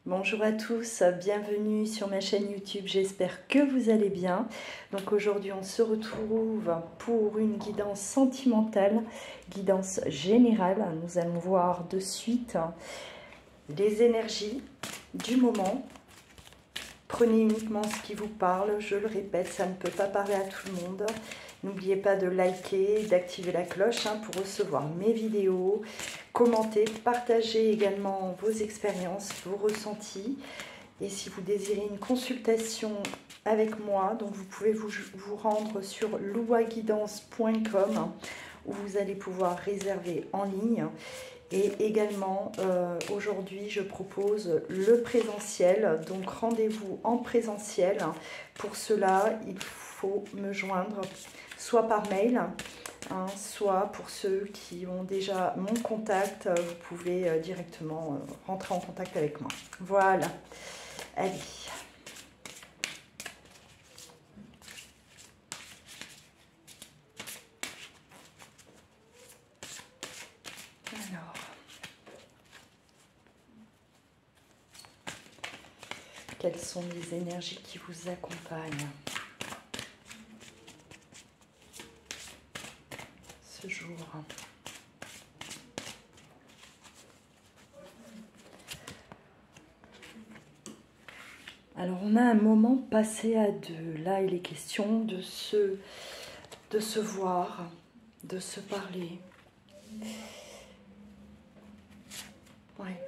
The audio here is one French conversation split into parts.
Bonjour à tous, bienvenue sur ma chaîne YouTube, j'espère que vous allez bien. Donc aujourd'hui on se retrouve pour une guidance sentimentale, guidance générale. Nous allons voir de suite les énergies du moment. Prenez uniquement ce qui vous parle, je le répète, ça ne peut pas parler à tout le monde. N'oubliez pas de liker, d'activer la cloche pour recevoir mes vidéos. Commentez, partagez également vos expériences, vos ressentis. Et si vous désirez une consultation avec moi, donc vous pouvez vous rendre sur louaguidance.com où vous allez pouvoir réserver en ligne. Et également, aujourd'hui, je propose le présentiel. Donc, rendez-vous en présentiel. Pour cela, il faut me joindre soit par mail, soit pour ceux qui ont déjà mon contact, vous pouvez directement rentrer en contact avec moi. Voilà. Allez. Alors. Quelles sont les énergies qui vous accompagnent ce jour? Alors, on a un moment passé à deux. Là, il est question de se voir, de se parler. Ouais.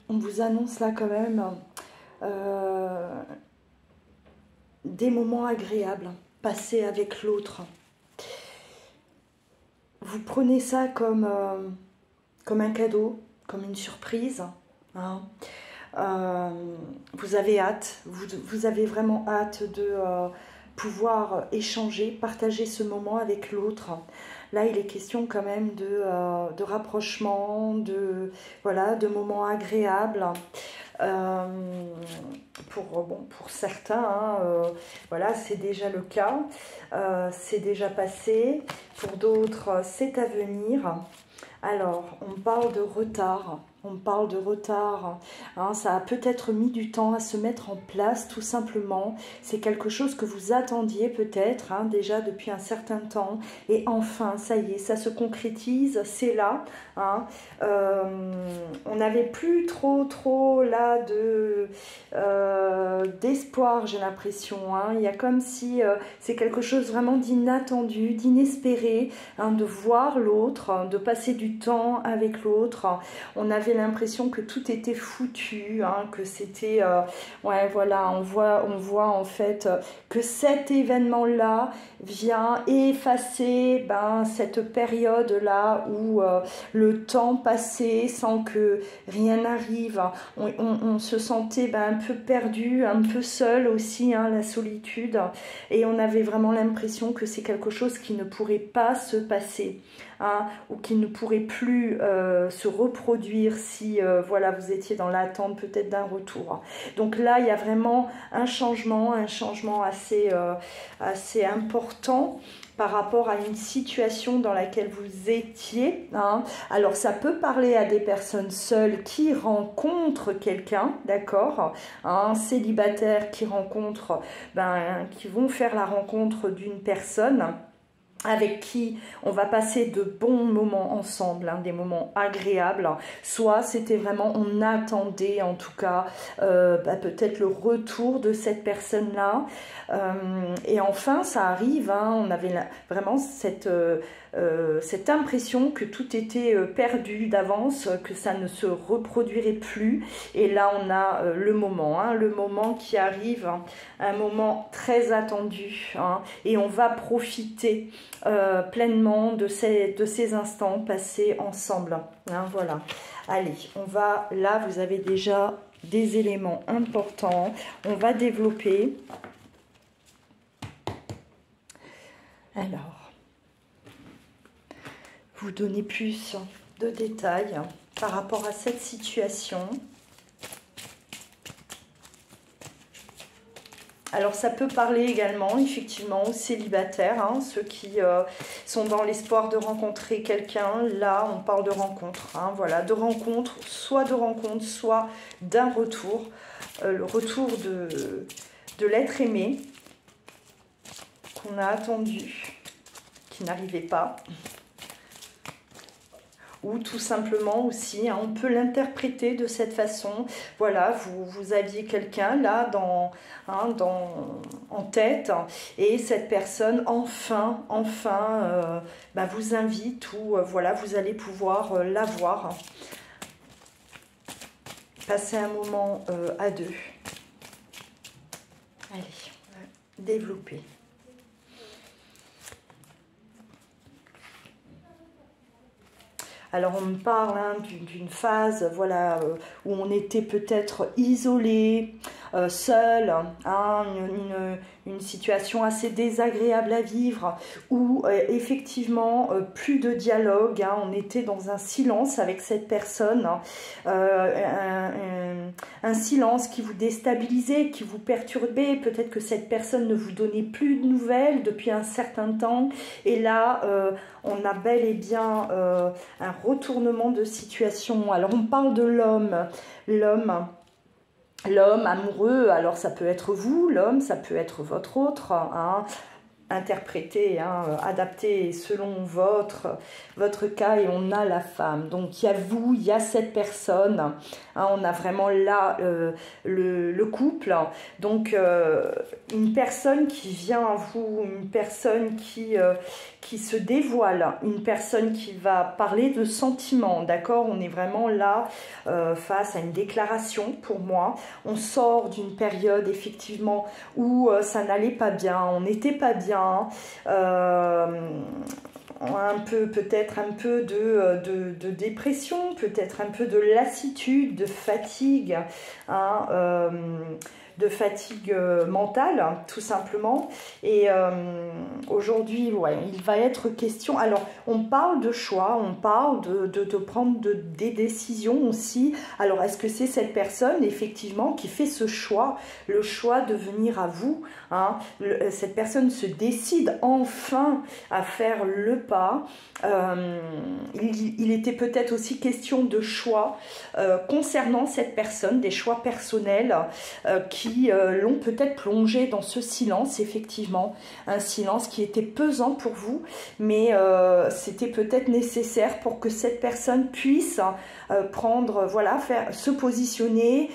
On vous annonce là quand même des moments agréables passés avec l'autre. Vous prenez ça comme un cadeau, comme une surprise. Vous avez hâte, vous avez vraiment hâte de pouvoir échanger, partager ce moment avec l'autre. Là, il est question quand même de rapprochement, de moments agréables. Pour certains, voilà, c'est déjà le cas, c'est déjà passé. Pour d'autres, c'est à venir. Alors, on parle de retard. Ça a peut-être mis du temps à se mettre en place, tout simplement. C'est quelque chose que vous attendiez peut-être déjà depuis un certain temps. Et enfin, ça y est, ça se concrétise, c'est là. On n'avait plus trop là d'espoir, j'ai l'impression. Il y a comme si c'est quelque chose vraiment d'inattendu, d'inespéré, de voir l'autre, de passer du temps avec l'autre. On avait l'impression que tout était foutu, que c'était on voit en fait que cet événement là vient effacer cette période là où le temps passait sans que rien n'arrive. On se sentait un peu perdu, un peu seul aussi, la solitude, et on avait vraiment l'impression que c'est quelque chose qui ne pourrait pas se passer, ou qui ne pourrait plus se reproduire si vous étiez dans l'attente peut-être d'un retour. Donc là, il y a vraiment un changement assez important par rapport à une situation dans laquelle vous étiez. Alors, ça peut parler à des personnes seules qui rencontrent quelqu'un, d'accord, célibataires qui rencontrent, qui vont faire la rencontre d'une personne avec qui on va passer de bons moments ensemble, des moments agréables. Soit c'était vraiment, on attendait en tout cas peut-être le retour de cette personne-là. Et enfin, ça arrive, on avait vraiment cette impression que tout était perdu d'avance, que ça ne se reproduirait plus. Et là, on a le moment qui arrive, un moment très attendu, et on va profiter pleinement de ces instants passés ensemble. Voilà. Allez, là, vous avez déjà des éléments importants. On va développer. Alors, vous donner plus de détails par rapport à cette situation. Alors ça peut parler également effectivement aux célibataires, hein, ceux qui sont dans l'espoir de rencontrer quelqu'un. Là on parle de rencontre, hein, voilà, de rencontre, soit d'un retour, le retour de l'être aimé qu'on a attendu, qui n'arrivait pas. Ou tout simplement aussi, hein, on peut l'interpréter de cette façon. Voilà, vous aviez quelqu'un là en tête, et cette personne enfin bah, vous invite, ou voilà, vous allez pouvoir la voir. Passer un moment à deux. Allez, on va développer. Alors on me parle hein, d'une phase voilà, où on était peut-être isolé, seul, hein, une situation assez désagréable à vivre, où effectivement plus de dialogue, hein, on était dans un silence avec cette personne, un silence qui vous déstabilisait, qui vous perturbait, peut-être que cette personne ne vous donnait plus de nouvelles depuis un certain temps, et là on a bel et bien un retournement de situation. Alors on parle de l'homme amoureux, alors ça peut être vous, l'homme, ça peut être votre autre, hein, interprété, hein, adapté selon votre cas, et on a la femme. Donc il y a vous, il y a cette personne, hein, on a vraiment là le couple, donc une personne qui vient à vous, une personne qui se dévoile, une personne qui va parler de sentiments, d'accord? On est vraiment là face à une déclaration pour moi. On sort d'une période effectivement où ça n'allait pas bien, on n'était pas bien, peut-être un peu de dépression, peut-être un peu de lassitude, de fatigue, hein, de fatigue mentale, tout simplement. Et aujourd'hui, ouais, il va être question... Alors, on parle de choix, on parle de prendre des décisions aussi. Alors, est-ce que c'est cette personne, effectivement, qui fait ce choix, le choix de venir à vous, hein, cette personne se décide enfin à faire le pas. Il était peut-être aussi question de choix concernant cette personne, des choix personnels qui l'ont peut-être plongé dans ce silence, effectivement, un silence qui était pesant pour vous, mais c'était peut-être nécessaire pour que cette personne puisse prendre, voilà, se positionner,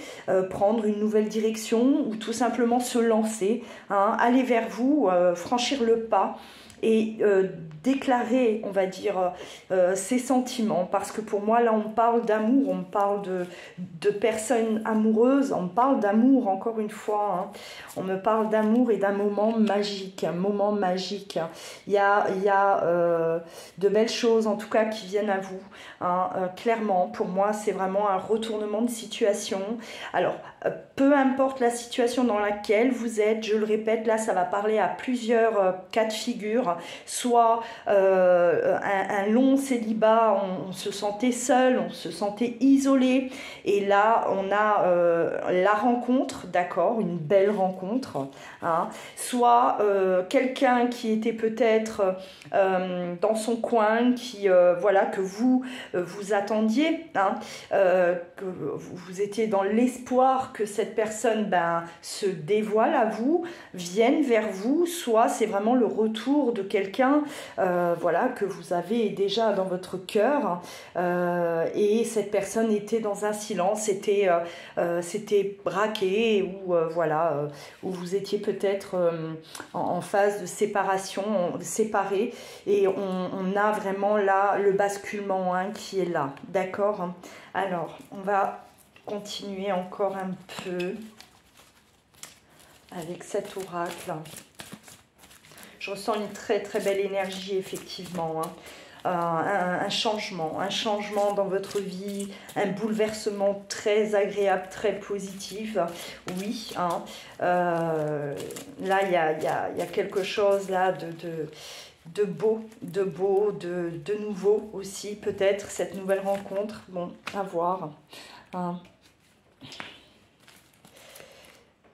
prendre une nouvelle direction, ou tout simplement se lancer, hein, aller vers vous, franchir le pas et déclarer, on va dire, ses sentiments. Parce que pour moi, là, on parle d'amour, on parle de personnes amoureuses, on parle d'amour, encore une fois. Hein. On me parle d'amour et d'un moment magique, un moment magique. Il y a de belles choses, en tout cas, qui viennent à vous. Hein. Clairement, pour moi, c'est vraiment un retournement de situation. Alors, peu importe la situation dans laquelle vous êtes, je le répète, là, ça va parler à plusieurs cas de figure. Soit un long célibat, on se sentait seul, on se sentait isolé, et là on a la rencontre, d'accord, une belle rencontre, hein. Soit quelqu'un qui était peut-être dans son coin, qui voilà, que vous attendiez, hein, que vous étiez dans l'espoir que cette personne se dévoile à vous, vienne vers vous. Soit c'est vraiment le retour de quelqu'un voilà, que vous avez déjà dans votre cœur, et cette personne était dans un silence, c'était braqué, ou voilà, où vous étiez peut-être en phase de séparation, séparés, et on a vraiment là le basculement, hein, qui est là, d'accord? Alors on va continuer encore un peu avec cet oracle. Je ressens une très très belle énergie, effectivement, hein. Un changement dans votre vie, un bouleversement très agréable, très positif, oui, hein. Là il y a quelque chose là de beau, de nouveau aussi, peut-être cette nouvelle rencontre, bon, à voir, hein.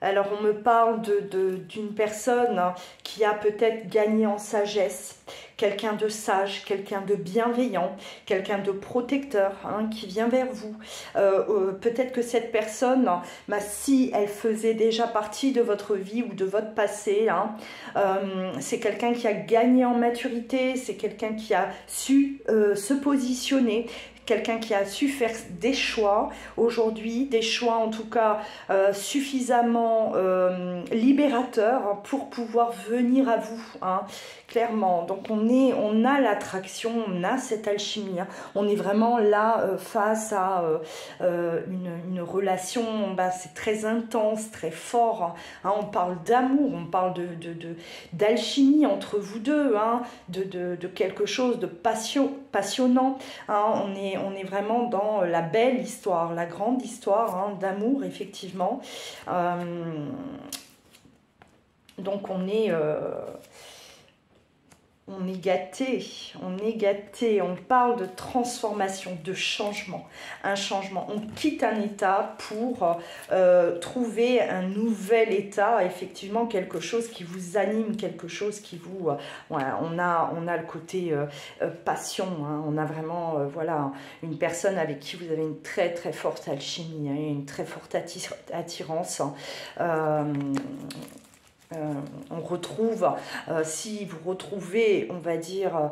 Alors on me parle d'une personne qui a peut-être gagné en sagesse, quelqu'un de sage, quelqu'un de bienveillant, quelqu'un de protecteur hein, qui vient vers vous. Peut-être que cette personne, bah, si elle faisait déjà partie de votre vie ou de votre passé, hein, c'est quelqu'un qui a gagné en maturité, c'est quelqu'un qui a su se positionner, quelqu'un qui a su faire des choix aujourd'hui, des choix en tout cas suffisamment libérateurs pour pouvoir venir à vous, hein, clairement. Donc on a l'attraction, on a cette alchimie, hein. On est vraiment là face à une relation, bah, c'est très intense, très fort, hein. On parle d'amour, on parle d'alchimie entre vous deux, hein, de quelque chose de passionnant, hein. On est vraiment dans la belle histoire, la grande histoire hein, d'amour, effectivement. Donc on est gâté, on parle de transformation, de changement, un changement. On quitte un état pour trouver un nouvel état, effectivement quelque chose qui vous anime, quelque chose qui vous... voilà, on a le côté passion, hein, on a vraiment voilà, une personne avec qui vous avez une très très forte alchimie, hein, une très forte attirance. On retrouve, si vous retrouvez, on va dire,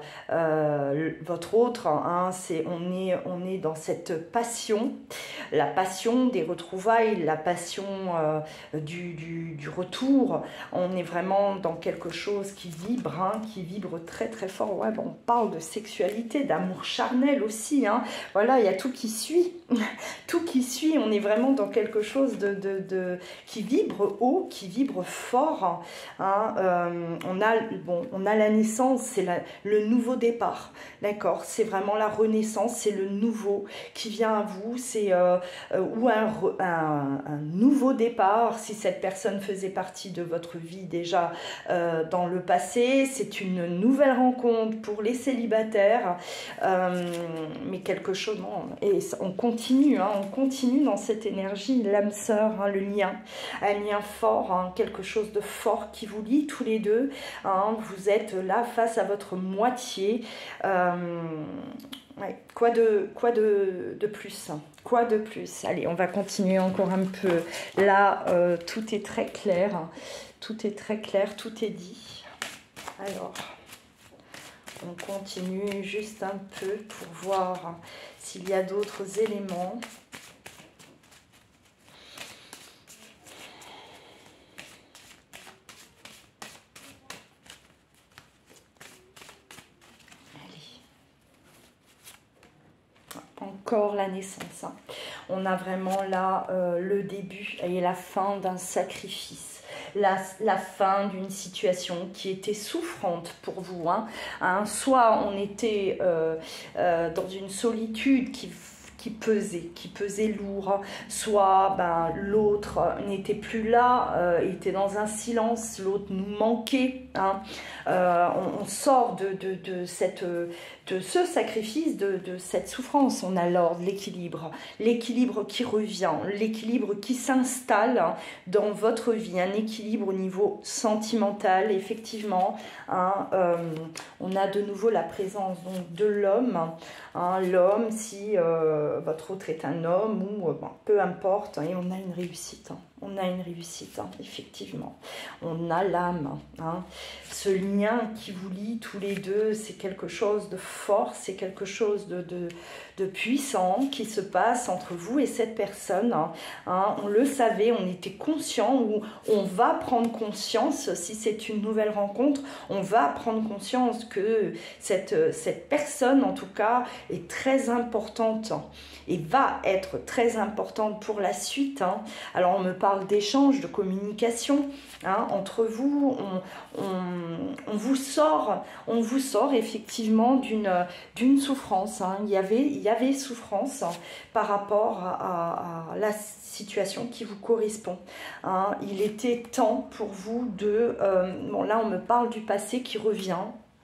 votre autre, hein, on est dans cette passion, la passion des retrouvailles, la passion du retour. On est vraiment dans quelque chose qui vibre, hein, qui vibre très très fort. Ouais, bon, on parle de sexualité, d'amour charnel aussi, hein. Voilà, il y a tout qui suit, tout qui suit. On est vraiment dans quelque chose qui vibre haut, qui vibre fort. Hein, on a la naissance, c'est le nouveau départ, d'accord, c'est vraiment la renaissance, c'est le nouveau qui vient à vous, c'est ou un nouveau départ, si cette personne faisait partie de votre vie déjà dans le passé, c'est une nouvelle rencontre pour les célibataires, mais quelque chose, non, et on continue, hein, on continue dans cette énergie, l'âme sœur, hein, le lien, un lien fort, hein, quelque chose de fort qui vous lie tous les deux, hein, vous êtes là face à votre moitié, ouais, quoi de plus, quoi de plus. Allez, on va continuer encore un peu, là tout est très clair, tout est très clair, tout est dit. Alors on continue juste un peu pour voir s'il y a d'autres éléments. Encore la naissance, hein. On a vraiment là le début et la fin d'un sacrifice, la fin d'une situation qui était souffrante pour vous, hein. Soit on était dans une solitude qui pesait lourd, soit ben, l'autre n'était plus là, était dans un silence, l'autre nous manquait, hein. On sort de ce sacrifice, de cette souffrance. On a l'ordre, l'équilibre qui revient, l'équilibre qui s'installe dans votre vie, un équilibre au niveau sentimental, effectivement, hein. On a de nouveau la présence donc, de l'homme, hein, l'homme, si votre autre est un homme ou bon, peu importe, et on a une réussite, hein. On a une réussite, hein, effectivement. On a l'âme, hein. Ce lien qui vous lie tous les deux, c'est quelque chose de fort, c'est quelque chose de puissant qui se passe entre vous et cette personne, hein. On le savait, on était conscient, ou on va prendre conscience, si c'est une nouvelle rencontre, on va prendre conscience que cette personne, en tout cas, est très importante et va être très importante pour la suite, hein. Alors, on me parle d'échange, de communication, hein, entre vous. On vous sort effectivement d'une souffrance, hein. Il y avait souffrance, hein, par rapport à la situation qui vous correspond, hein. Il était temps pour vous de... bon, là, on me parle du passé qui revient.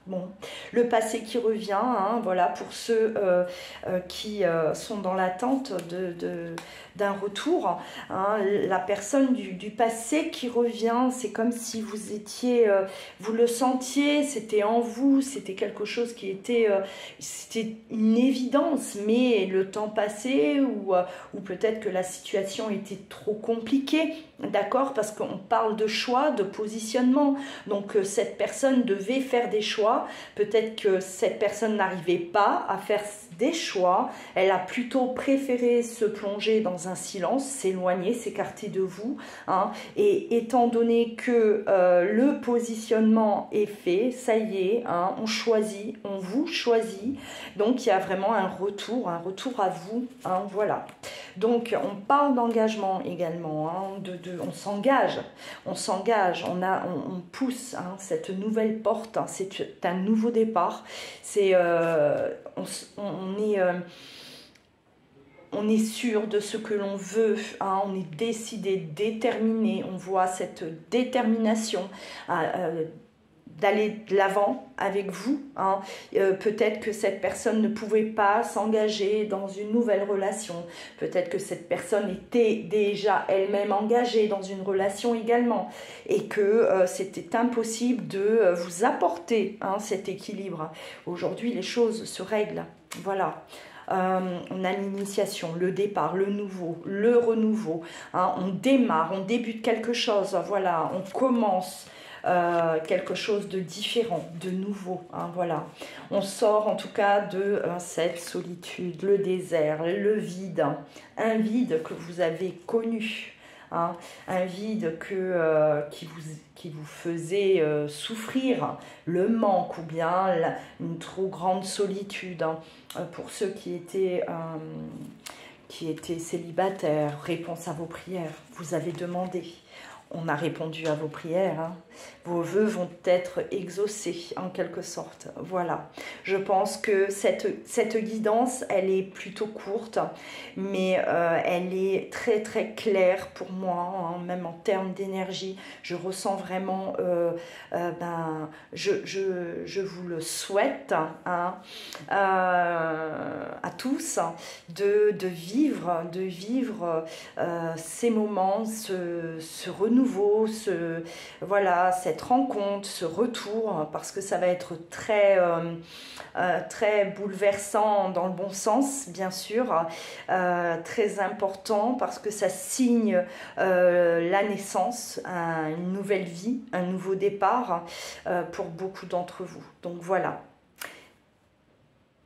Bon, le passé qui revient, hein, voilà, pour ceux qui sont dans l'attente d'un retour, hein, la personne du passé qui revient, c'est comme si vous étiez, vous le sentiez, c'était en vous, c'était quelque chose qui était, c'était une évidence, mais le temps passé ou peut-être que la situation était trop compliquée, d'accord, parce qu'on parle de choix, de positionnement, donc cette personne devait faire des choix. Peut-être que cette personne n'arrivait pas à faire des choix, elle a plutôt préféré se plonger dans un silence, s'éloigner, s'écarter de vous, hein. Et étant donné que le positionnement est fait, ça y est, hein, on choisit, on vous choisit, donc il y a vraiment un retour à vous, hein, voilà. Donc on parle d'engagement également, hein, on s'engage, on pousse, hein, cette nouvelle porte, hein, c'est un nouveau départ, c'est on est sûr de ce que l'on veut, hein, on est décidé, déterminé, on voit cette détermination d'aller de l'avant avec vous, hein. Peut-être que cette personne ne pouvait pas s'engager dans une nouvelle relation, peut-être que cette personne était déjà elle-même engagée dans une relation également, et que c'était impossible de vous apporter, hein, cet équilibre. Aujourd'hui, les choses se règlent, voilà. On a l'initiation, le départ, le nouveau, le renouveau, hein, on démarre, on débute quelque chose, voilà, on commence quelque chose de différent, de nouveau, hein, voilà. On sort en tout cas de cette solitude, le désert, le vide, un vide que vous avez connu, hein, un vide qui vous faisait souffrir, le manque ou bien une trop grande solitude, hein, pour ceux qui étaient célibataires. Réponse à vos prières, vous avez demandé. On a répondu à vos prières, hein. Vos vœux vont être exaucés en quelque sorte, voilà. Je pense que cette guidance, elle est plutôt courte, mais elle est très très claire pour moi, hein, même en termes d'énergie. Je ressens vraiment, je vous le souhaite, hein, à tous, de vivre ces moments, ce renouveau, voilà, cette rencontre, ce retour, parce que ça va être très, très bouleversant dans le bon sens, bien sûr, très important parce que ça signe la naissance, une nouvelle vie, un nouveau départ pour beaucoup d'entre vous. Donc voilà,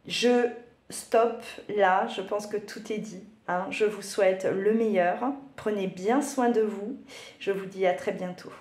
je stoppe là, je pense que tout est dit. Hein, je vous souhaite le meilleur, prenez bien soin de vous, je vous dis à très bientôt.